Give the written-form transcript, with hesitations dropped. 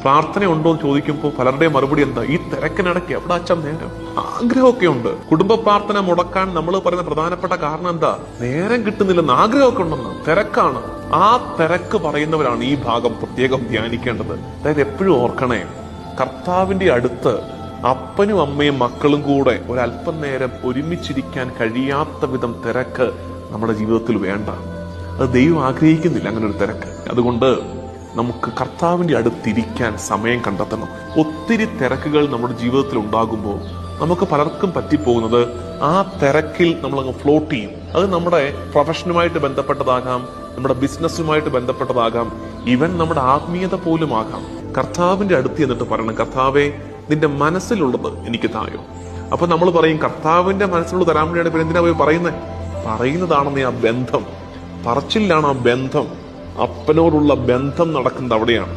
പ്രാർത്ഥന ഉണ്ടോ എന്ന് ചോദിക്കുമ്പോൾ പലരുടെയും മറുപടി എന്താ? ഈ തിരക്കിനിടയ്ക്ക് എവിടെ അച്ഛൻ നേരം? ആഗ്രഹമൊക്കെ ഉണ്ട്. കുടുംബ പ്രാർത്ഥന മുടക്കാൻ നമ്മൾ പറയുന്ന പ്രധാനപ്പെട്ട കാരണം എന്താ? നേരം കിട്ടുന്നില്ലെന്ന്. ആഗ്രഹമൊക്കെ ഉണ്ടെന്ന്, തിരക്കാണ്. ആ തിരക്ക് പറയുന്നവരാണ് ഈ ഭാഗം പ്രത്യേകം ധ്യാനിക്കേണ്ടത്. അതായത് എപ്പോഴും ഓർക്കണേ, കർത്താവിന്റെ അടുത്ത് അപ്പനും അമ്മയും മക്കളും കൂടെ ഒരല്പം നേരം ഒരുമിച്ചിരിക്കാൻ കഴിയാത്ത വിധം തിരക്ക് നമ്മുടെ ജീവിതത്തിൽ വേണ്ട. അത് ദൈവം ആഗ്രഹിക്കുന്നില്ല അങ്ങനെ ഒരു തിരക്ക്. അതുകൊണ്ട് നമുക്ക് കർത്താവിന്റെ അടുത്തിരിക്കാൻ സമയം കണ്ടെത്തണം. ഒത്തിരി തിരക്കുകൾ നമ്മുടെ ജീവിതത്തിൽ ഉണ്ടാകുമ്പോൾ നമുക്ക് പലർക്കും പറ്റിപ്പോകുന്നത് ആ തിരക്കിൽ നമ്മളങ്ങ് ഫ്ലോട്ട് ചെയ്യും. അത് നമ്മുടെ പ്രൊഫഷനുമായിട്ട് ബന്ധപ്പെട്ടതാകാം, നമ്മുടെ ബിസിനസ്സുമായിട്ട് ബന്ധപ്പെട്ടതാകാം, ഈവൻ നമ്മുടെ ആത്മീയത പോലും ആകാം. കർത്താവിന്റെ അടുത്ത് എന്നിട്ട് പറയണം, കർത്താവേ, നിന്റെ മനസ്സിലുള്ളത് എനിക്ക് തായോ. അപ്പൊ നമ്മൾ പറയും, കർത്താവിന്റെ മനസ്സിലുള്ളത് തരാൻ വേണ്ടിയാണ് പിന്നെ എന്തിനാ പോയി പറയുന്നതാണെന്ന്. ആ ബന്ധം പറച്ചിലാണ്, ആ ബന്ധം, അപ്പനോടുള്ള ബന്ധം നടക്കുന്നത് അവിടെയാണ്.